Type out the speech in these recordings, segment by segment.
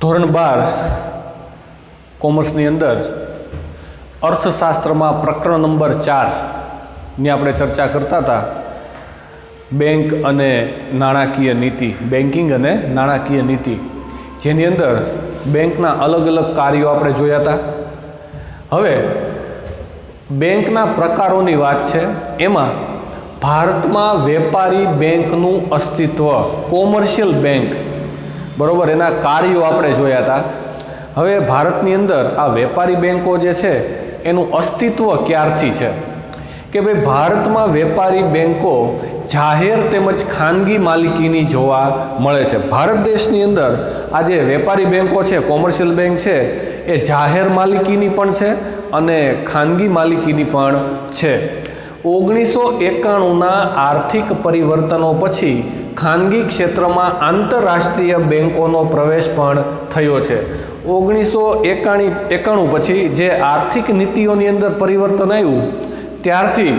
ધોરણ 12 કોમર્સની અંદર અર્થશાસ્ત્રમાં પ્રકરણ નંબર 4 ની આપણે ચર્ચા કરતા હતા. બેંક અને નાણાકીય નીતિ, બેન્કિંગ અને નાણાકીય નીતિ, જેની અંદર બેંકના અલગ અલગ કાર્યો આપણે જોયા હતા. હવે બેંકના પ્રકારોની વાત છે. એમાં ભારતમાં વેપારી બેંકનું અસ્તિત્વ, કોમર્શિયલ બેંક, બરોબર, એના કાર્યો આપણે જોયા હતા. હવે ભારતની અંદર આ વેપારી બેંકો જે છે એનું અસ્તિત્વ ક્યારથી છે કે ભાઈ ભારતમાં વેપારી બેંકો જાહેર તેમજ ખાનગી માલિકીની જોવા મળે છે. ભારત દેશની અંદર આ જે વેપારી બેંકો છે, કોમર્શિયલ બેંક છે, એ જાહેર માલિકીની પણ છે અને ખાનગી માલિકીની પણ છે. 1991ના આર્થિક પરિવર્તનો પછી ખાનગી ક્ષેત્રમાં આંતરરાષ્ટ્રીય બેંકોનો પ્રવેશ પણ થયો છે. 1991 પછી જે આર્થિક નીતિઓની અંદર પરિવર્તન આવ્યું ત્યારથી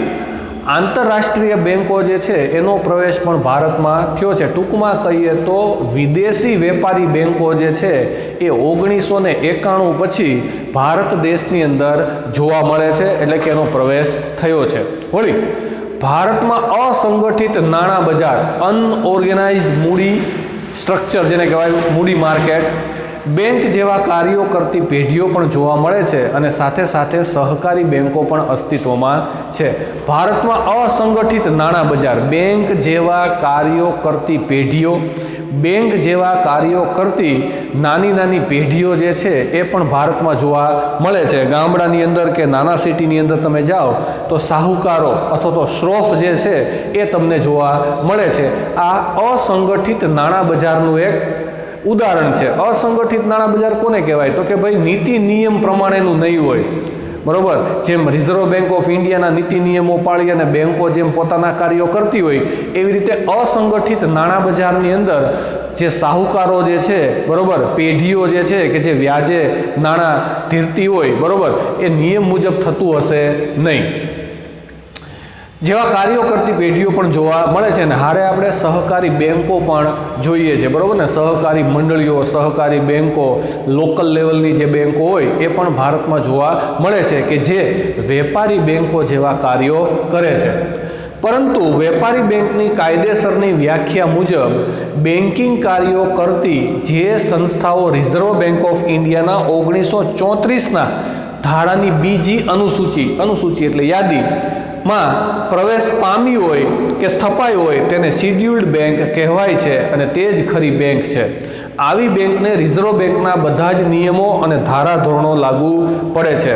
આંતરરાષ્ટ્રીય બેંકો જે છે એનો પ્રવેશ પણ ભારતમાં થયો છે. ટૂંકમાં કહીએ તો વિદેશી વેપારી બેંકો જે છે એ 1991 પછી ભારત દેશની અંદર જોવા મળે છે, એટલે કે એનો પ્રવેશ થયો છે. વળી ભારતમાં અસંગઠિત નાણાં બજાર, અનઓર્ગેનાઇઝડ મૂડી સ્ટ્રક્ચર જેને કહેવાય, મૂડી માર્કેટ, બેંક જેવા કાર્યો કરતી પેઢીઓ પણ જોવા મળે છે અને સાથે સાથે સહકારી બેંકો પણ અસ્તિત્વમાં છે. ભારતમાં અસંગઠિત નાણાં બજાર, બેંક જેવા કાર્યો કરતી પેઢીઓ, બેંક જેવા કાર્યો કરતી નાની નાની પેઢીઓ જે છે એ પણ ભારતમાં જોવા મળે છે. ગામડાની અંદર કે નાના સિટીની અંદર તમે જાઓ તો સાહુકારો અથવા તો શ્રોફ જે છે એ તમને જોવા મળે છે. આ અસંગઠિત નાણાં બજારનું એક ઉદાહરણ છે. અસંગઠિત નાણાં બજાર કોને કહેવાય? તો કે ભાઈ નીતિ નિયમ પ્રમાણેનું નહીં હોય, બરોબર. જેમ રિઝર્વ બેંક ઓફ ઇન્ડિયાના નીતિ નિયમો પાળી અને બેંકો જેમ પોતાના કાર્યો કરતી હોય, એવી રીતે અસંગઠિત નાણાં બજારની અંદર જે સાહુકારો જે છે, બરોબર, પેઢીઓ જે છે કે જે વ્યાજે નાણાં ધીરતી હોય, બરોબર, એ નિયમ મુજબ થતું હશે નહીં. જેવા કાર્યો કરતી પેઢીઓ પણ જોવા મળે છે. અને હારે આપણે સહકારી બેંકો પણ જોઈએ છે, બરોબર ને. સહકારી મંડળીઓ, સહકારી બેંકો, લોકલ લેવલની જે બેંકો હોય એ પણ ભારતમાં જોવા મળે છે કે જે વેપારી બેંકો જેવા કાર્યો કરે છે. પરંતુ વેપારી બેંકની કાયદેસરની વ્યાખ્યા મુજબ બેન્કિંગ કાર્યો કરતી જે સંસ્થાઓ રિઝર્વ બેંક ઓફ ઇન્ડિયાના 1934ના ધારાની બીજી અનુસૂચિ એટલે યાદી માં પ્રવેશ પામી હોય કે સ્થપાઈ હોય તેને શિડ્યુલ્ડ બેંક કહેવાય છે અને તે જ ખરી બેંક છે. આવી બેંકને રિઝર્વ બેંકના બધા જ નિયમો અને ધારાધોરણો લાગુ પડે છે.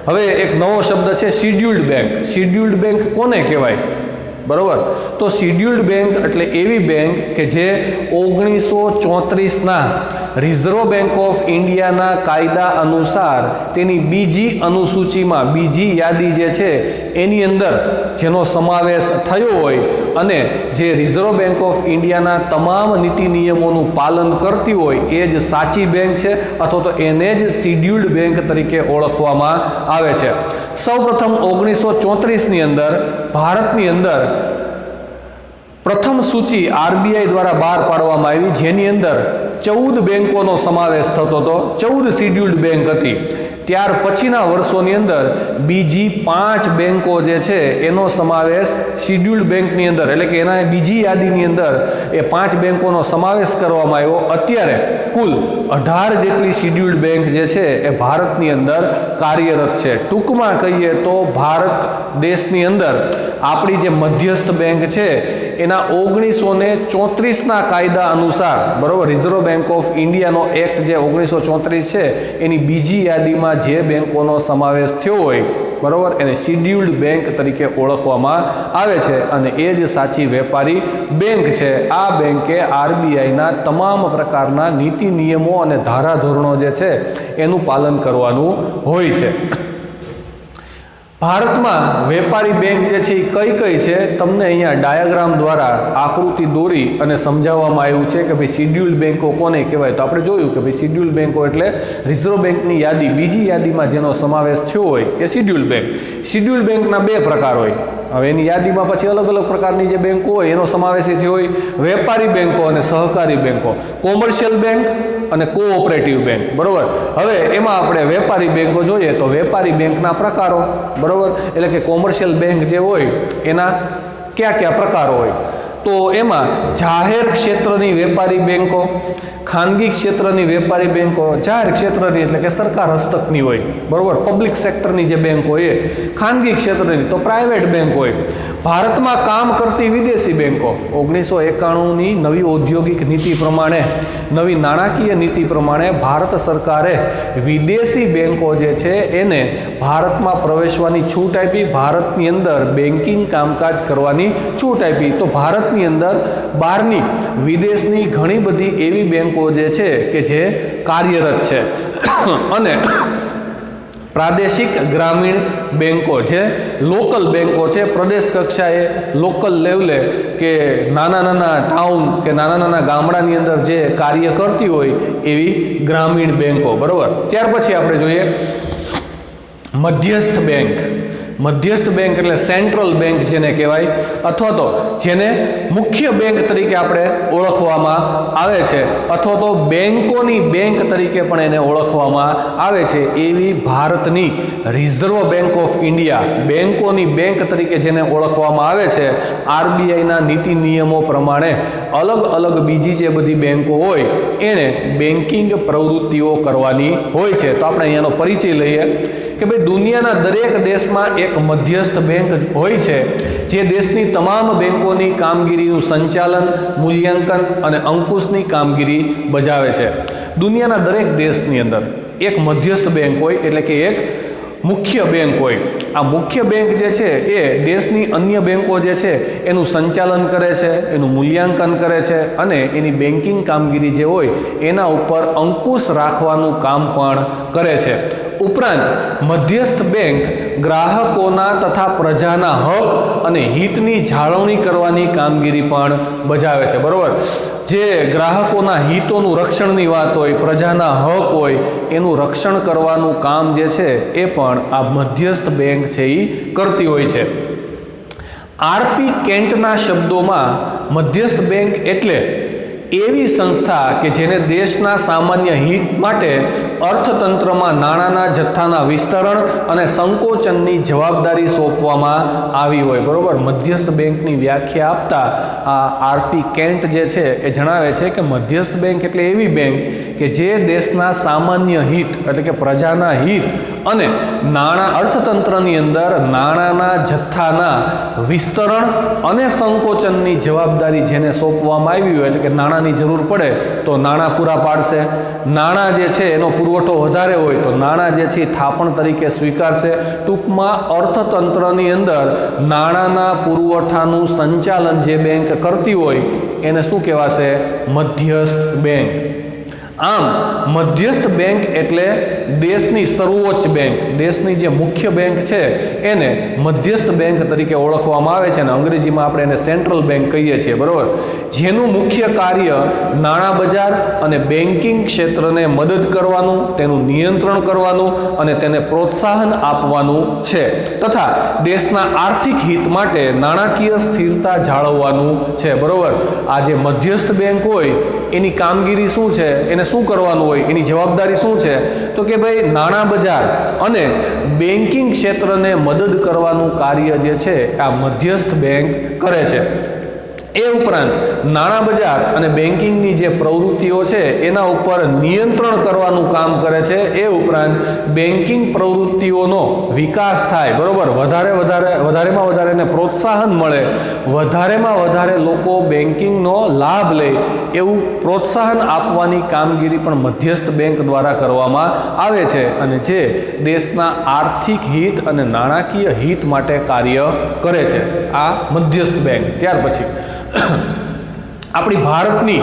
હવે એક નવો શબ્દ છે શિડ્યુલ્ડ બેંક. શિડ્યુલ્ડ બેંક કોને કહેવાય? બરોબર, તો શિડ્યુલ્ડ બેંક એટલે એવી બેંક કે જે 1934ના રિઝર્વ બેંક ઓફ ઇન્ડિયાના કાયદા અનુસાર તેની બીજી અનુસૂચિમાં, બીજી યાદી જે છે એની અંદર જેનો સમાવેશ થયો હોય અને જે રિઝર્વ બેંક ઓફ ઇન્ડિયાના તમામ નીતિ નિયમોનું પાલન કરતી હોય એ જ સાચી બેંક છે અથવા તો એને જ શિડ્યુલ્ડ બેંક તરીકે ઓળખવામાં આવે છે. સૌપ્રથમ 1934ની અંદર ભારતની અંદર પ્રથમ સૂચિ આરબીઆઈ દ્વારા બહાર પાડવામાં આવી, જેની અંદર 14 બેંકોનો સમાવેશ થતો હતો, 14 શિડ્યુલ્ડ બેંક હતી. ત્યાર પછીના વર્ષોની અંદર બીજી 5 બેંકો જે છે એનો સમાવેશ શિડ્યુલ્ડ બેંકની અંદર, એટલે કે એના બીજી યાદીની અંદર એ 5 બેંકોનો સમાવેશ કરવામાં આવ્યો. અત્યારે કુલ 18 જેટલી શિડ્યુલ્ડ બેંક જે છે એ ભારતની અંદર કાર્યરત છે. ટૂંકમાં કહીએ તો ભારત દેશની અંદર આપણી જે મધ્યસ્થ બેંક છે એના 1934ના કાયદા અનુસાર, બરોબર, રિઝર્વ બેંક ઓફ ઇન્ડિયાનો એક્ટ જે 1934 છે એની બીજી યાદીમાં જે બેંકોનો સમાવેશ થયો હોય, બરોબર, એને શિડ્યુલ્ડ બેંક તરીકે ઓળખવામાં આવે છે અને એ જ સાચી વેપારી બેંક છે. આ બેંકે આરબીઆઈના તમામ પ્રકારના નીતિ નિયમો અને ધારાધોરણો જે છે એનું પાલન કરવાનું હોય છે. ભારતમાં વેપારી બેંક જે છે એ કઈ કઈ છે તમને અહીંયા ડાયાગ્રામ દ્વારા આકૃતિ દોરી અને સમજાવવામાં આવ્યું છે કે ભાઈ શિડ્યુલ્ડ બેંકો કોને કહેવાય. તો આપણે જોયું કે ભાઈ શિડ્યુલ્ડ બેંકો એટલે રિઝર્વ બેંકની યાદી બીજી યાદીમાં જેનો સમાવેશ થયો હોય એ શિડ્યુલ્ડ બેંક. શિડ્યુલ્ડ બેંકના બે પ્રકાર હોય. હવે એની યાદીમાં પછી અલગ અલગ પ્રકારની જે બેંકો હોય એનો સમાવેશ થયો હોય. વેપારી બેંકો અને સહકારી બેંકો, કોમર્શિયલ બેંક અને કોઓપરેટિવ બેંક. બરોબર. હવે એમાં આપણે વેપારી બેંકો જોઈએ તો વેપારી બેંકના પ્રકારો, બરોબર, એટલે કે કોમર્શિયલ બેંક જે હોય એના કયા કયા પ્રકારો હોય. તો એમાં જાહેર ક્ષેત્રની વેપારી બેંકો, ખાનગી ક્ષેત્રની વેપારી બેંકો, જાહેર ક્ષેત્રની એટલે કે સરકાર હસ્તકની હોય, બરોબર, પબ્લિક સેક્ટરની જે બેંક હોય એ, ખાનગી ક્ષેત્રની તો પ્રાઇવેટ બેંક હોય. ભારતમાં કામ કરતી વિદેશી બેંકો 1991ની નવી ઔદ્યોગિક નીતિ પ્રમાણે, નવી નાણાકીય નીતિ પ્રમાણે ભારત સરકારે વિદેશી બેંકો જે છે એને ભારતમાં પ્રવેશવાની છૂટ આપી, ભારતની અંદર બેન્કિંગ કામકાજ કરવાની છૂટ આપી. તો ભારતની અંદર બહારની વિદેશની ઘણી બધી એવી બેંકો જે છે કે જે કાર્યરત છે અને પ્રાદેશિક ગ્રામીણ બેંકો છે, લોકલ બેંકો છે, પ્રદેશ કક્ષાએ લોકલ લેવલે કે નાના નાના ટાઉન કે નાના નાના ગામડાની અંદર જે કાર્ય કરતી હોય એવી ગ્રામીણ બેંકો. બરાબર. ત્યાર પછી આપણે જોઈએ મધ્યસ્થ બેંક. મધ્યસ્થ બેંક એટલે સેન્ટ્રલ બેંક જેને કહેવાય, અથવા તો જેને મુખ્ય બેંક તરીકે આપણે ઓળખવામાં આવે છે, અથવા તો બેંકોની બેંક તરીકે પણ એને ઓળખવામાં આવે છે એવી ભારતની રિઝર્વ બેંક ઓફ ઇન્ડિયા, બેંકોની બેંક તરીકે જેને ઓળખવામાં આવે છે. આરબીઆઈના નીતિ નિયમો પ્રમાણે અલગ અલગ બીજી જે બધી બેંકો હોય એને બેન્કિંગ પ્રવૃત્તિઓ કરવાની હોય છે. તો આપણે અહીંયાનો પરિચય લઈએ કે ભાઈ દુનિયાના દરેક દેશમાં એક મધ્યસ્થ બેંક હોય છે જે દેશની તમામ બેંકોની કામગીરીનું સંચાલન, મૂલ્યાંકન અને અંકુશની કામગીરી બજાવે છે. દુનિયાના દરેક દેશની અંદર એક મધ્યસ્થ બેંક હોય એટલે કે એક મુખ્ય બેંક હોય. આ મુખ્ય બેંક જે છે એ દેશની અન્ય બેંકો જે છે એનું સંચાલન કરે છે, એનું મૂલ્યાંકન કરે છે અને એની બેન્કિંગ કામગીરી જે હોય એના ઉપર અંકુશ રાખવાનું કામ પણ કરે છે. ઉપરાંત મધ્યસ્થ બેંક ગ્રાહકોના તથા પ્રજાના હક અને હિતની જાળવણી કરવાની કામગીરી પણ બજાવે છે. બરોબર. જે ગ્રાહકોના હિતોનું રક્ષણની વાત હોય, પ્રજાના હક હોય, એનું રક્ષણ કરવાનું કામ જે છે એ પણ આ મધ્યસ્થ બેંક છે એ કરતી હોય છે. આરપી કેન્ટના શબ્દોમાં મધ્યસ્થ બેંક એટલે એવી સંસ્થા કે જેને દેશના સામાન્ય હિત માટે અર્થતંત્રમાં નાણાંના જથ્થાના વિસ્તરણ અને સંકોચનની જવાબદારી સોંપવામાં આવી હોય. બરોબર. મધ્યસ્થ બેંકની વ્યાખ્યા આપતા આ આરપી કેન્ટ જે છે એ જણાવે છે કે મધ્યસ્થ બેંક એટલે એવી બેંક કે જે દેશના સામાન્ય હિત એટલે કે પ્રજાના હિત અને નાણાં અર્થતંત્રની અંદર નાણાંના જથ્થાના વિસ્તરણ અને સંકોચનની જવાબદારી જેને સોંપવામાં આવી હોય, એટલે કે નાણાંની જરૂર પડે તો નાણાં પૂરા પાડશે, નાણાં જે છે એનો પુરવઠો વધારે હોય તો નાણાં જે છે થાપણ તરીકે સ્વીકારશે. ટૂંકમાં અર્થતંત્રની અંદર નાણાંના પુરવઠાનું સંચાલન જે બેંક કરતી હોય એને શું કહેવાશે? મધ્યસ્થ બેંક. આમ મધ્યસ્થ બેંક એટલે દેશની સર્વોચ્ચ બેંક, દેશની જે મુખ્ય બેંક છે એને મધ્યસ્થ બેંક તરીકે ઓળખવામાં આવે છે અને અંગ્રેજીમાં આપણે એને સેન્ટ્રલ બેંક કહીએ છીએ. બરાબર. જેનું મુખ્ય કાર્ય નાણાં બજાર અને બેન્કિંગ ક્ષેત્રને મદદ કરવાનું, તેનું નિયંત્રણ કરવાનું અને તેને પ્રોત્સાહન આપવાનું છે તથા દેશના આર્થિક હિત માટે નાણાકીય સ્થિરતા જાળવવાનું છે. બરાબર. આ જે મધ્યસ્થ બેંક હોય એની કામગીરી શું છે, એને શું કરવાનું હોય, એની જવાબદારી શું છે? તો કે ભાઈ નાણાં બજાર અને બેન્કિંગ ક્ષેત્રને મદદ કરવાનું કાર્ય જે છે આ મધ્યસ્થ બેંક કરે છે. એ ઉપરાંત નાણાં બજાર અને બેન્કિંગની જે પ્રવૃત્તિઓ છે એના ઉપર નિયંત્રણ કરવાનું કામ કરે છે. એ ઉપરાંત બેન્કિંગ પ્રવૃત્તિઓનો વિકાસ થાય, બરોબર, વધારેમાં વધારે એને પ્રોત્સાહન મળે, વધારેમાં વધારે લોકો બેન્કિંગનો લાભ લે એવું પ્રોત્સાહન આપવાની કામગીરી પણ મધ્યસ્થ બેંક દ્વારા કરવામાં આવે છે અને જે દેશના આર્થિક હિત અને નાણાકીય હિત માટે કાર્ય કરે છે આ મધ્યસ્થ બેંક. ત્યાર પછી આપણી ભારતની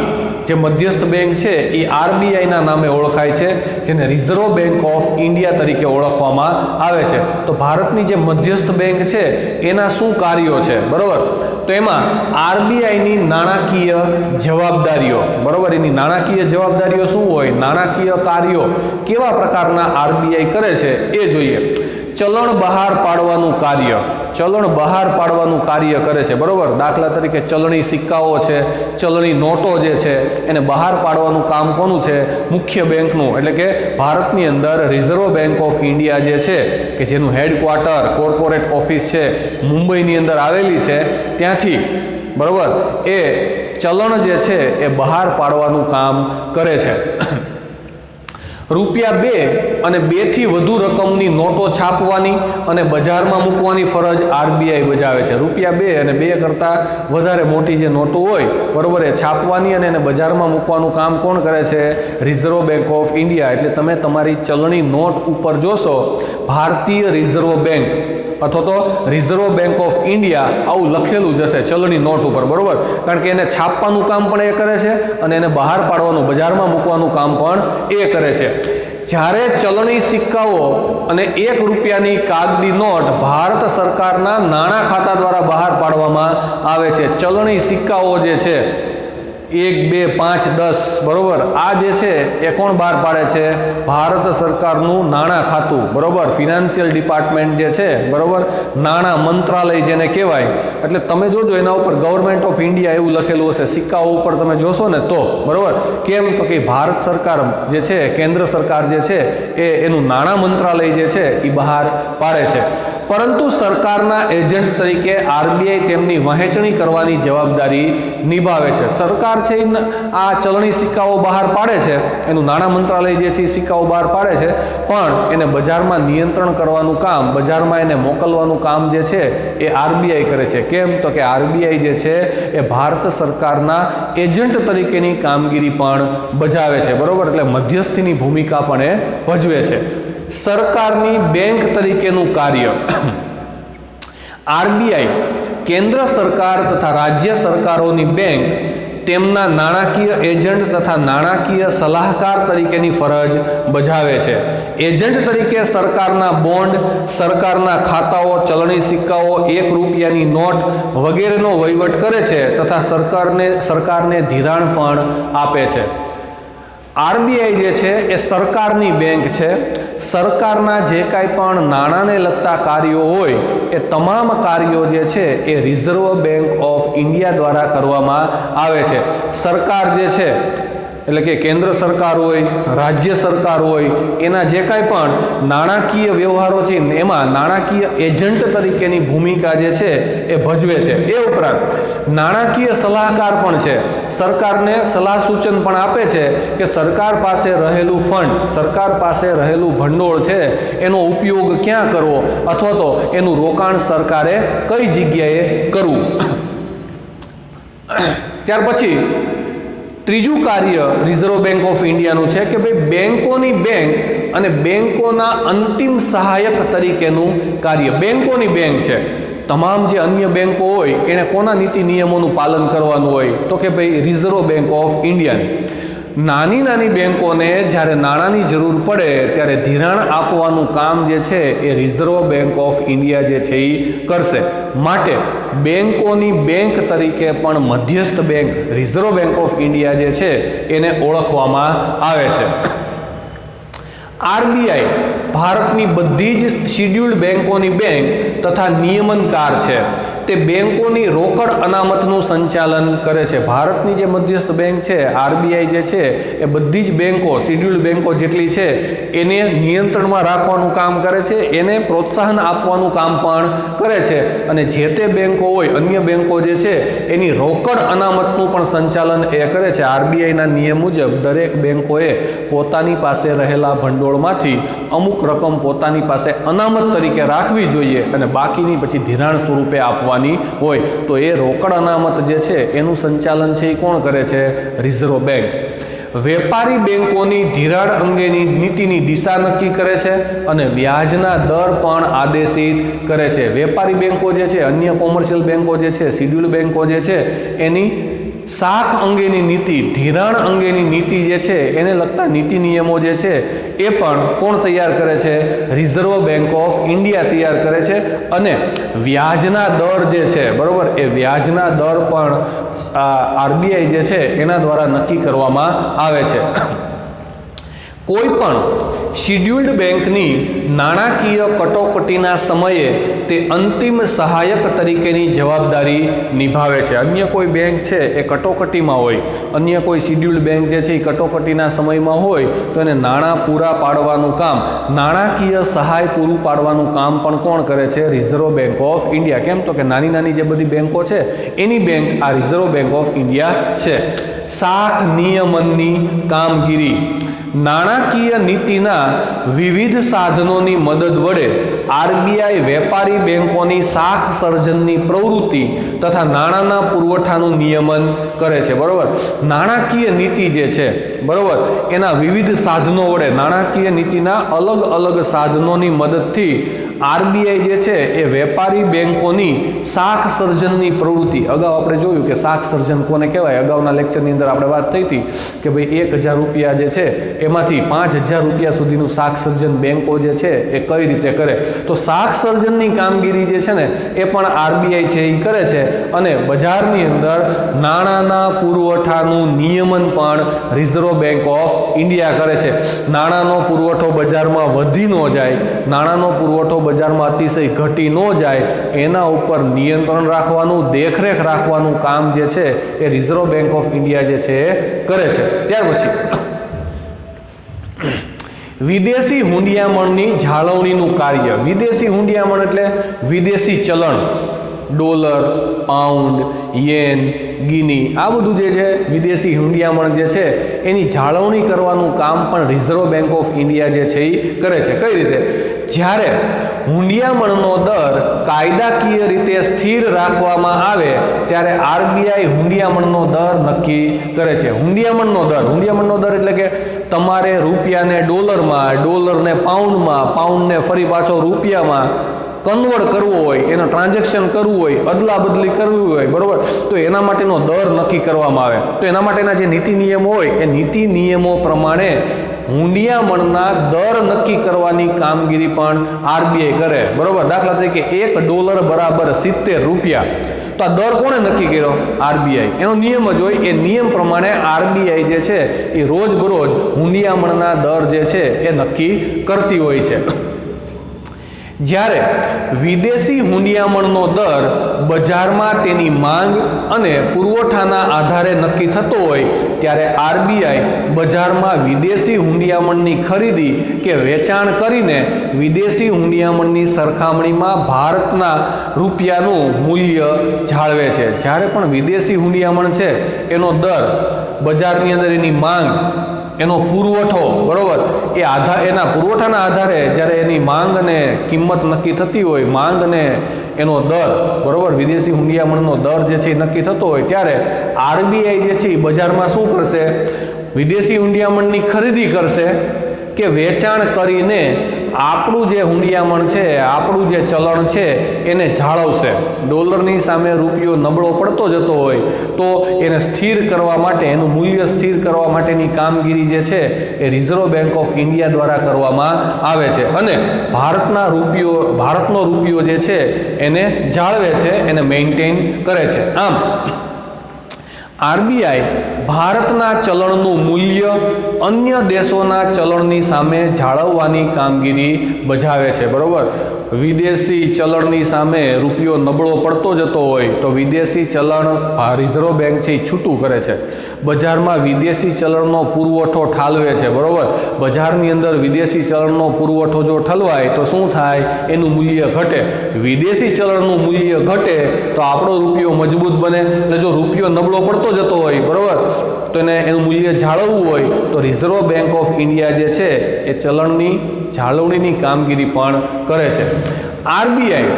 જે મધ્યસ્થ બેંક છે એ આરબીઆઈના નામે ઓળખાય છે, જેને રિઝર્વ બેંક ઓફ ઇન્ડિયા તરીકે ઓળખવામાં આવે છે. તો ભારતની જે મધ્યસ્થ બેંક છે એના શું કાર્યો છે, બરોબર? તો એમાં આરબીઆઈની નાણાકીય જવાબદારીઓ, બરોબર, એની નાણાકીય જવાબદારીઓ શું હોય, નાણાકીય કાર્યો કેવા પ્રકારના આરબીઆઈ કરે છે એ જોઈએ. ચલણ બહાર પાડવાનું કાર્ય, ચલણ બહાર પાડવાનું કાર્ય કરે છે, બરોબર. દાખલા તરીકે ચલણી સિક્કાઓ છે, ચલણી નોટો જે છે એને બહાર પાડવાનું કામ કોનું છે, મુખ્ય બેંકનું, એટલે કે ભારતની અંદર રિઝર્વ બેંક ઓફ ઇન્ડિયા જે છે કે જેનું હેડક્વાર્ટર કોર્પોરેટ ઓફિસ છે મુંબઈની અંદર આવેલી છે, ત્યાંથી, બરોબર, એ ચલણ જે છે એ બહાર પાડવાનું કામ કરે છે. ₹2 અને 2 થી વધુ રકમની નોટો છાપવાની અને બજારમાં મૂકવાની ફરજ આરબીઆઈ બજાવે છે. ₹2 અને 2 કરતાં વધારે મોટી જે નોટો હોય, બરોબર, એ છાપવાની અને એને બજારમાં મૂકવાનું કામ કોણ કરે છે, રિઝર્વ બેંક ઓફ ઇન્ડિયા. એટલે તમે તમારી ચલણી નોટ ઉપર જોશો ભારતીય રિઝર્વ બેંક અથવા તો રિઝર્વ બેંક ઓફ ઇન્ડિયા આવું લખેલું જ હશે ચલણી નોટ ઉપર, બરોબર, કારણ કે એને છાપવાનું કામ પણ એ કરે છે અને એને બહાર પાડવાનું, બજારમાં મૂકવાનું કામ પણ એ કરે છે. જ્યારે ચલણી સિક્કાઓ અને ₹1ની કાગદી નોટ ભારત સરકારના નાણાં ખાતા દ્વારા બહાર પાડવામાં આવે છે. ચલણી સિક્કાઓ જે છે 1, 2, 5, 10, બરોબર, આ જે છે એ કોણ બહાર પાડે છે, ભારત સરકારનું નાણાં ખાતું, બરોબર, ફિનાન્શિયલ ડિપાર્ટમેન્ટ જે છે, બરોબર, નાણાં મંત્રાલય જેને કહેવાય. એટલે તમે જોજો એના ઉપર ગવર્મેન્ટ ઓફ ઇન્ડિયા એવું લખેલું હશે સિક્કાઓ ઉપર, તમે જોશો ને તો, બરોબર. કેમ તો કે ભારત સરકાર જે છે, કેન્દ્ર સરકાર જે છે એ એનું નાણાં મંત્રાલય જે છે એ બહાર પાડે છે. પરંતુ સરકારના એજન્ટ તરીકે આરબીઆઈ તેમની વહેંચણી કરવાની જવાબદારી નિભાવે છે. સરકાર છે આ ચલણી સિક્કાઓ બહાર પાડે છે, એનું નાણાં મંત્રાલય જે છે એ સિક્કાઓ બહાર પાડે છે, પણ એને બજારમાં નિયંત્રણ કરવાનું કામ, બજારમાં એને મોકલવાનું કામ જે છે એ આરબીઆઈ કરે છે. કેમ તો કે આરબીઆઈ જે છે એ ભારત સરકારના એજન્ટ તરીકેની કામગીરી પણ બજાવે છે, બરોબર. એટલે મધ્યસ્થીની ભૂમિકા પણ એ ભજવે છે. સરકારની બેંક તરીકેનું કાર્ય. આરબીઆઈ કેન્દ્ર સરકાર તથા રાજ્ય સરકારોની બેંક તેમના નાણાકીય એજન્ટ તથા નાણાકીય સલાહકાર તરીકેની ફરજ બજાવે છે. એજન્ટ તરીકે સરકારના બોન્ડ, સરકારના ખાતાઓ, ચલણી સિક્કાઓ, ₹1ની નોટ વગેરેનો વહીવટ કરે છે તથા સરકારને ધિરાણ પણ આપે છે. આરબીઆઈ જે છે એ સરકારની બેંક છે. સરકારના જે કાંઈ પણ નાણાંને લગતા કાર્યો હોય એ તમામ કાર્યો જે છે એ રિઝર્વ બેંક ઓફ ઇન્ડિયા દ્વારા કરવામાં આવે છે. સરકાર જે છે એટલે કે કેન્દ્ર સરકાર હોય, રાજ્ય સરકાર હોય, એના જે કાંઈ પણ નાણાકીય વ્યવહારો છે એમાં નાણાકીય એજન્ટ તરીકેની ભૂમિકા જે છે એ ભજવે છે. એ ઉપરાંત નાણાકીય સલાહકાર પણ છે. સરકારને સલાહ સૂચન પણ આપે છે કે સરકાર પાસે રહેલું ફંડ, સરકાર પાસે રહેલું ભંડોળ છે એનો ઉપયોગ ક્યાં કરવો અથવા તો એનું રોકાણ સરકારે કઈ જગ્યાએ કરવું. ત્યાર પછી ત્રીજું કાર્ય રિઝર્વ બેંક ઓફ ઇન્ડિયાનું છે કે ભાઈ બેંકોની બેંક અને બેંકોના અંતિમ સહાયક તરીકેનું કાર્ય. બેંકોની બેંક છે, તમામ જે અન્ય બેંકો હોય એને કોના નીતિ નિયમોનું પાલન કરવાનું હોય તો કે ભાઈ રિઝર્વ બેંક ઓફ ઇન્ડિયાની. નાની નાની બેંકોને જ્યારે નાણાંની જરૂર પડે ત્યારે ધિરાણ આપવાનું કામ જે છે એ રિઝર્વ બેંક ઓફ ઇન્ડિયા જે છે એ કરશે. માટે બેંકોની બેંક તરીકે પણ મધ્યસ્થ bank reserve bank of India જે છે એને ઓળખવામાં આવે છે. આરબીઆઈ ભારતની બધી જ શિડ્યુલ્ડ બેંકોની બેંક તથા નિયમનકાર છે. તે બેંકોની રોકડ અનામતનું સંચાલન કરે છે. ભારતની જે મધ્યસ્થ બેંક છે આરબીઆઈ જે છે એ બધી જ બેંકો, શિડ્યુલ્ડ બેંકો જેટલી છે એને નિયંત્રણમાં રાખવાનું કામ કરે છે, એને પ્રોત્સાહન આપવાનું કામ પણ કરે છે અને જે તે બેંકો હોય, અન્ય બેંકો જે છે એની રોકડ અનામતનું પણ સંચાલન એ કરે છે. આરબીઆઈના નિયમ મુજબ દરેક બેંકોએ પોતાની પાસે રહેલા ભંડોળમાંથી અમુક રકમ પોતાની પાસે અનામત તરીકે રાખવી જોઈએ અને બાકીની પછી ધિરાણ સ્વરૂપે આપવાની હોય. તો એ રોકડ અનામત જે છે એનું સંચાલન છે એ કોણ કરે છે? Reserve bank. વેપારી બેંકોની ધિરાણ અંગેની નીતિની દિશા નક્કી કરે છે અને વ્યાજના દર પણ આદેશિત કરે છે. વેપારી બેંકો જે છે, અન્ય કોમર્શિયલ બેંકો જે છે, શિડ્યુલ્ડ બેંકો જે છે એની શાખ અંગેની નીતિ, ધિરાણ અંગેની નીતિ જે છે એને લગતા નીતિ નિયમો જે છે એ પણ કોણ તૈયાર કરે છે? રિઝર્વ બેંક ઓફ ઇન્ડિયા તૈયાર કરે છે. અને વ્યાજના દર જે છે, બરોબર, એ વ્યાજના દર પણ આરબીઆઈ જે છે એના દ્વારા નક્કી કરવામાં આવે છે. કોઈ પણ શિડ્યુલ્ડ બેંકની નાણાકીય કટોકટીના સમયે તે અંતિમ સહાયક તરીકેની જવાબદારી નિભાવે છે. અન્ય કોઈ બેંક છે એ કટોકટીમાં હોય, અન્ય કોઈ શિડ્યુલ્ડ બેંક જે છે એ કટોકટીના સમયમાં હોય તો એને નાણાં પૂરા પાડવાનું કામ, નાણાકીય સહાય પૂરું પાડવાનું કામ પણ કોણ કરે છે? Reserve bank of India. કેમ? તો કે નાની નાની જે બધી બેંકો છે એની બેંક આ રિઝર્વ બેંક ઓફ ઇન્ડિયા છે. શાખ નિયમનની કામગીરી. નાણાકીય નીતિના વિવિધ સાધનોની મદદ વડે આરબીઆઈ વેપારી બેંકોની શાખ સર્જનની પ્રવૃત્તિ તથા નાણાંના પુરવઠાનું નિયમન કરે છે. બરોબર, નાણાકીય નીતિ જે છે, બરોબર, એના વિવિધ સાધનો વડે, નાણાકીય નીતિના અલગ અલગ સાધનોની મદદથી આરબીઆઈ જે છે એ વેપારી બેંકોની શાખ સર્જનની પ્રવૃત્તિ. અગાઉ આપણે જોયું કે શાખ સર્જન કોને કહેવાય. અગાઉના લેક્ચરની અંદર આપણે વાત થઈ હતી કે ભાઈ 1000 રૂપિયા જે છે એમાંથી 5000 રૂપિયા સુધીનું શાખ સર્જન બેંકો જે છે એ કઈ રીતે કરે. તો શાખ સર્જનની કામગીરી જે છે ને એ પણ આરબીઆઈ છે એ કરે છે. અને બજારની અંદર નાણાંના પુરવઠાનું નિયમન પણ રિઝર્વ બેંક ઓફ ઇન્ડિયા કરે છે. નાણાંનો પુરવઠો બજારમાં વધી ન જાય, નાણાંનો પુરવઠો બજારમાં અતિશય ઘટી ન જાય, એના ઉપર નિયંત્રણ રાખવાનું, દેખરેખ રાખવાનું કામ જે છે એ રિઝર્વ બેંક ઓફ ઇન્ડિયા જે છે એ કરે છે. ત્યાર પછી વિદેશી હુંડિયામણની જાળવણીનું કાર્ય. વિદેશી હુંડિયામણ એટલે વિદેશી ચલણ, ડોલર, પાઉન્ડ, યેન, ગિની, આ બધું જે છે વિદેશી હુંડિયામણ જે છે એની જાળવણી કરવાનું કામ પણ રિઝર્વ બેંક ઓફ ઇન્ડિયા જે છે એ કરે છે. કઈ રીતે? જ્યારે હુંડિયામણનો દર કાયદાકીય રીતે સ્થિર રાખવામાં આવે ત્યારે આરબીઆઈ હુંડિયામણનો દર નક્કી કરે છે. હુંડિયામણનો દર એટલે કે તમારે રૂપિયાને ડોલરમાં, ડોલરને પાઉન્ડમાં, પાઉન્ડને ફરી પાછો રૂપિયામાં કન્વર્ટ કરવો હોય, એનો ટ્રાન્ઝેક્શન કરવું હોય, અદલા બદલી કરવી હોય, બરોબર, તો એના માટેનો દર નક્કી કરવામાં આવે. તો એના માટેના જે નીતિ નિયમો હોય એ નીતિ નિયમો પ્રમાણે હુંડિયામણના દર નક્કી કરવાની કામગીરી પણ આરબીઆઈ કરે. બરોબર, દાખલા તરીકે $1 બરાબર 70 રૂપિયા. તો આ દર કોણે નક્કી કર્યો? આરબીઆઈ. એનો નિયમ જ હોય. એ નિયમ પ્રમાણે આરબીઆઈ જે છે એ રોજબરોજ હુંડિયામણના દર જે છે એ નક્કી કરતી હોય છે. જ્યારે વિદેશી હુંડિયામણનો દર બજારમાં તેની માંગ અને પુરવઠાના આધારે નક્કી થતો હોય ત્યારે આરબીઆઈ બજારમાં વિદેશી હુંડિયામણની ખરીદી કે વેચાણ કરીને વિદેશી હુંડિયામણની સરખામણીમાં ભારતના રૂપિયાનું મૂલ્ય જાળવે છે. જ્યારે પણ વિદેશી હુંડિયામણ છે એનો દર બજારની અંદર એની માંગ, એનો પુરવઠો, બરોબર, એના પુરવઠાના આધારે જ્યારે એની માંગ અને કિંમત નક્કી થતી હોય, માંગ અને એનો દર, બરોબર, વિદેશી હુંડિયામણનો દર જે છે એ નક્કી થતો હોય ત્યારે આરબીઆઈ જે છે એ બજારમાં શું કરશે? વિદેશી હુંડિયામણની ખરીદી કરશે કે વેચાણ કરીને આપણું જે હુંડિયામણ છે, આપણું જે ચલણ છે એને જાળવશે. ડોલરની સામે રૂપિયો નબળો પડતો જતો હોય તો એને સ્થિર કરવા માટે, એનું મૂલ્ય સ્થિર કરવા માટેની કામગીરી જે છે એ રિઝર્વ બેંક ઓફ ઇન્ડિયા દ્વારા કરવામાં આવે છે. અને ભારતનો રૂપિયો જે છે એને જાળવે છે, એને મેન્ટેન કરે છે. આમ આરબીઆઈ ભારતના ચલણનું મૂલ્ય અન્ય દેશોના ચલણની સામે જાળવવાની કામગીરી બજાવે છે. બરોબર, વિદેશી ચલણની સામે રૂપિયો નબળો પડતો જતો હોય તો વિદેશી ચલણ રિઝર્વ બેંક છે એ છૂટું કરે છે. બજારમાં વિદેશી ચલણનો પુરવઠો ઠાલવે છે. બરોબર, બજારની અંદર વિદેશી ચલણનો પુરવઠો જો ઠલવાય તો શું થાય? એનું મૂલ્ય ઘટે. વિદેશી ચલણનું મૂલ્ય ઘટે તો આપણો રૂપિયો મજબૂત બને. એટલે જો રૂપિયો નબળો પડતો જતો હોય, બરોબર, તો એનું મૂલ્ય જાળવવું હોય તો રિઝર્વ બેંક ઓફ ઇન્ડિયા જે છે એ ચલણની જાળવણીની કામગીરી પણ કરે છે. આરબીઆઈ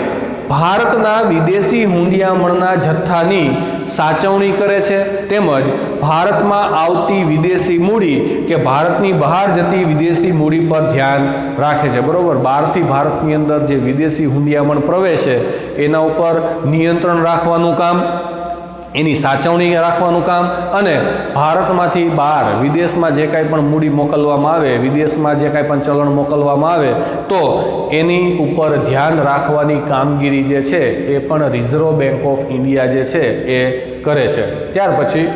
ભારતના વિદેશી હુંડિયામણના જથ્થાની સાચવણી કરે છે તેમજ ભારતમાં આવતી વિદેશી મૂડી કે ભારતની બહાર જતી વિદેશી મૂડી પર ધ્યાન રાખે છે. બરોબર, બહારથી ભારતની અંદર જે વિદેશી હુંડિયામણ પ્રવેશે એના ઉપર નિયંત્રણ રાખવાનું કામ એની સાચવણી રાખવાનું કામ અને ભારતમાંથી બહાર વિદેશમાં જે કાંઈ પણ મૂડી મોકલવામાં આવે, વિદેશમાં જે કાંઈ પણ ચલણ મોકલવામાં આવે તો એની ઉપર ધ્યાન રાખવાની કામગીરી જે છે એ પણ રિઝર્વ બેંક ઓફ ઇન્ડિયા જે છે એ કરે છે. ત્યાર પછી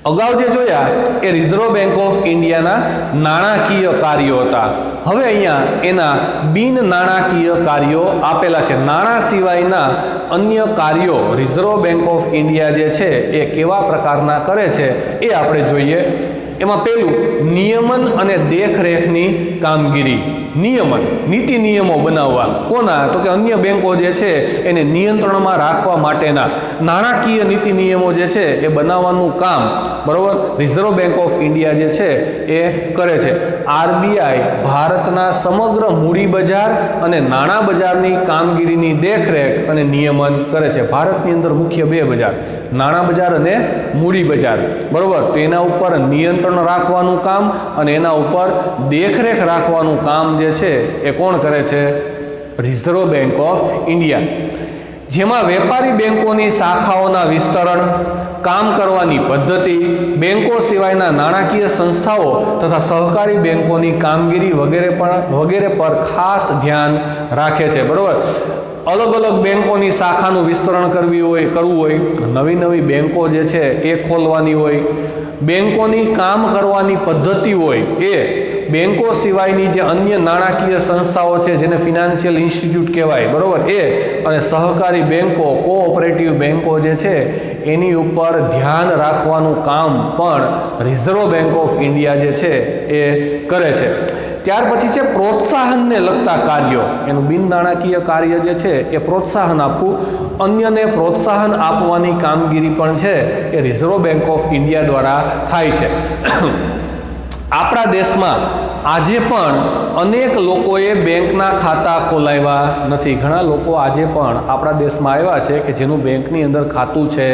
અગાઉ જે જોયા એ રિઝર્વ બેંક ઓફ ઇન્ડિયાના નાણાકીય કાર્યો હતા. હવે અહીંયા એના બિન નાણાકીય કાર્યો આપેલા છે. નાણાં સિવાયના અન્ય કાર્યો રિઝર્વ બેંક ઓફ ઇન્ડિયા જે છે એ કેવા પ્રકારના કરે છે એ આપણે જોઈએ. એમાં પહેલું નિયમન અને દેખરેખની કામગીરી. નિયમન, નીતિ નિયમો બનાવવા. કોના? તો કે અન્ય બેંકો જે છે એને નિયંત્રણમાં રાખવા માટેના નાણાકીય નીતિ નિયમો જે છે એ બનાવવાનું કામ, બરોબર, રિઝર્વ બેંક ઓફ ઇન્ડિયા જે છે એ કરે છે. આરબીઆઈ ભારતના સમગ્ર મૂડી બજાર અને નાણાં બજારની કામગીરીની દેખરેખ અને નિયમન કરે છે. ભારતની અંદર મુખ્ય બે બજાર, નાણાં બજાર અને મૂડી બજાર, બરોબર. તો એના ઉપર નિયંત્રણ રાખવાનું કામ અને એના ઉપર દેખરેખ રાખવાનું કામ જે છે એ કોણ કરે છે? Reserve bank of India. જેમાં વેપારી બેંકોની શાખાઓના વિસ્તરણ, કામ કરવાની પદ્ધતિ, બેંકો સિવાયના નાણાકીય સંસ્થાઓ તથા સહકારી બેંકોની કામગીરી વગેરે પર ખાસ ધ્યાન રાખે છે, બરોબર. અલગ અલગ બેંકોની શાખાનું વિસ્તરણ કરવું હોય, નવી બેંકો જે છે એ ખોલવાની હોય, બેંકોની કામ કરવાની પદ્ધતિ હોય, એ બેંકો સિવાયની જે અન્ય નાણાકીય સંસ્થાઓ છે જેને ફિનાન્શિયલ ઇન્સ્ટિટ્યૂટ કહેવાય, બરોબર, એ અને સહકારી બેંકો, કોઓપરેટિવ બેંકો જે છે એની ઉપર ધ્યાન રાખવાનું કામ પણ રિઝર્વ બેંક ઓફ ઇન્ડિયા જે છે એ કરે છે. ત્યાર પછી છે પ્રોત્સાહનને લગતા કાર્યો. એનું બિન નાણાકીય કાર્ય જે છે એ પ્રોત્સાહન આપવું, અન્યને પ્રોત્સાહન આપવાની કામગીરી પણ છે એ રિઝર્વ બેંક ઓફ ઇન્ડિયા દ્વારા થાય છે. આપણા દેશમાં આજે પણ અનેક લોકોએ બેંકના ખાતા ખોલાવ્યા નથી. ઘણા લોકો આજે પણ આપણા દેશમાં આવ્યા છે કે જેનું બેંકની અંદર ખાતું છે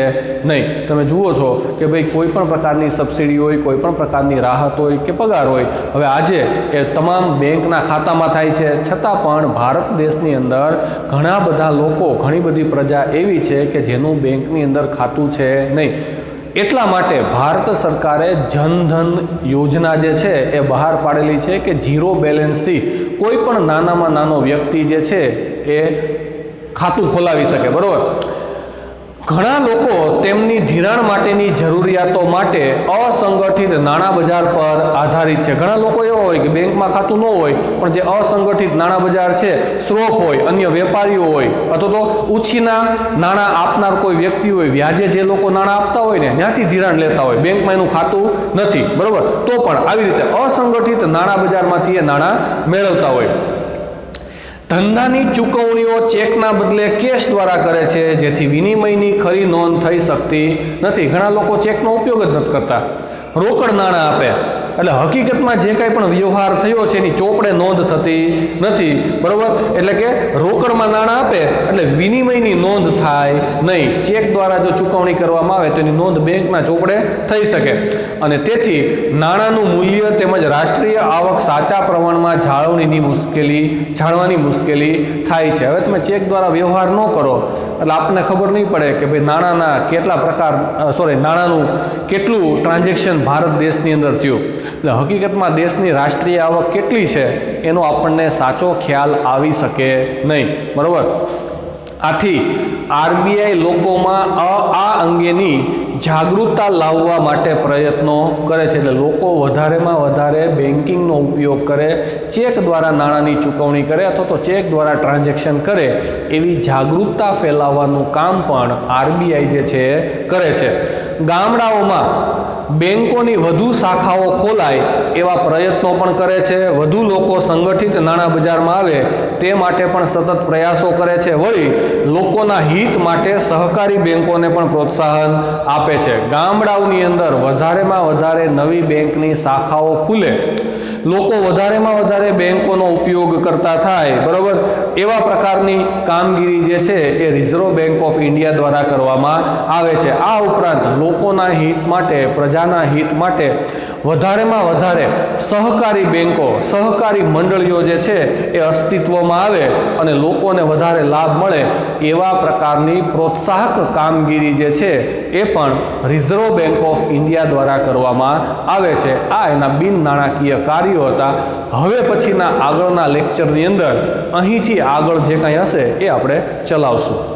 નહીં. તમે જુઓ છો કે ભાઈ કોઈ પણ પ્રકારની સબસિડી હોય, કોઈ પણ પ્રકારની રાહત હોય કે પગાર હોય, હવે આજે એ તમામ બેંકના ખાતામાં થાય છે. છતાં પણ ભારત દેશની અંદર ઘણા બધા લોકો, ઘણી બધી પ્રજા એવી છે કે જેનું બેંકની અંદર ખાતું છે નહીં. એટલા માટે ભારત સરકારે જનધન યોજના જે છે એ બહાર પાડેલી છે કે ઝીરો બેલેન્સથી કોઈ પણ નાનામાં નાનો વ્યક્તિ જે છે એ ખાતું ખોલાવી શકે, બરોબર. ઘણા લોકો તેમની ધિરાણ માટેની જરૂરિયાતો માટે અસંગઠિત નાણાં બજાર પર આધારિત છે. ઘણા લોકો એવા હોય કે બેંકમાં ખાતું ન હોય પણ જે અસંગઠિત નાણાં બજાર છે, શ્રોફ હોય, અન્ય વેપારીઓ હોય, અથવા તો ઉછીના નાણાં આપનાર કોઈ વ્યક્તિ હોય, વ્યાજે જે લોકો નાણાં આપતા હોય ને ત્યાંથી ધિરાણ લેતા હોય, બેંકમાં એનું ખાતું નથી, બરોબર, તો પણ આવી રીતે અસંગઠિત નાણાં બજારમાંથી એ નાણાં મેળવતા હોય. ધંધાની ચૂકવણીઓ ચેકના બદલે કેશ દ્વારા કરે છે, જેથી વિનિમયની ખરી નોંધ થઈ શકતી નથી. ઘણા લોકો ચેકનો ઉપયોગ જ નથી કરતા, રોકડ નાણાં આપે, એટલે હકીકતમાં જે કાંઈ પણ વ્યવહાર થયો છે એની ચોપડે નોંધ થતી નથી, બરોબર. એટલે કે રોકડમાં નાણાં આપે એટલે વિનિમયની નોંધ થાય નહીં. ચેક દ્વારા જો ચૂકવણી કરવામાં આવે તો એની નોંધ બેંકના ચોપડે થઈ શકે અને તેથી નાણાંનું મૂલ્ય તેમજ રાષ્ટ્રીય આવક સાચા પ્રમાણમાં જાણવાની મુશ્કેલી થાય છે. હવે તમે ચેક દ્વારા વ્યવહાર ન કરો એટલે આપણને ખબર નહીં પડે કે ભાઈ નાણાંના કેટલા પ્રકાર, નાણાંનું કેટલું ટ્રાન્ઝેક્શન ભારત દેશની અંદર થયું. એટલે હકીકતમાં દેશની રાષ્ટ્રીય આવક કેટલી છે એનો આપણને સાચો ખ્યાલ આવી શકે નહીં, બરોબર. આથી આરબીઆઈ લોકોમાં આ અંગેની જાગૃતતા લાવવા માટે પ્રયત્નો કરે છે. એટલે લોકો વધારેમાં વધારે બેન્કિંગનો ઉપયોગ કરે, ચેક દ્વારા નાણાંની ચૂકવણી કરે અથવા તો ચેક દ્વારા ટ્રાન્ઝેક્શન કરે, એવી જાગૃતતા ફેલાવવાનું કામ પણ આરબીઆઈ જે છે કરે છે. ગામડાઓમાં બેંકોની વધુ શાખાઓ ખોલાય એવા પ્રયત્નો પણ કરે છે. વધુ લોકો સંગઠિત નાણાં બજારમાં આવે તે માટે પણ સતત પ્રયાસો કરે છે. વળી લોકોના હિત માટે સહકારી બેંકોને પણ પ્રોત્સાહન આપે છે. ગામડાઓની અંદર વધારેમાં વધારે નવી બેંકની શાખાઓ ખુલે, લોકો વધારેમાં વધારે બેંકોનો ઉપયોગ કરતા થાય, બરાબર, એવા પ્રકારની કામગીરી જે છે એ રિઝર્વ બેંક ઓફ ઇન્ડિયા દ્વારા કરવામાં આવે છે. આ ઉપરાંત લોકોના હિત માટે, પ્રજાના હિત માટે વધારેમાં વધારે સહકારી બેંકો, સહકારી મંડળીઓ જે છે એ અસ્તિત્વમાં આવે અને લોકોને વધારે લાભ મળે એવા પ્રકારની પ્રોત્સાહક કામગીરી જે છે એ પણ રિઝર્વ બેંક ઓફ ઇન્ડિયા દ્વારા કરવામાં આવે છે. આ એના બિન નાણાકીય કાર્યો હતા. હવે પછીના આગળના લેક્ચરની અંદર અહીંથી આગળ જે કંઈ હશે એ આપણે ચલાવશું.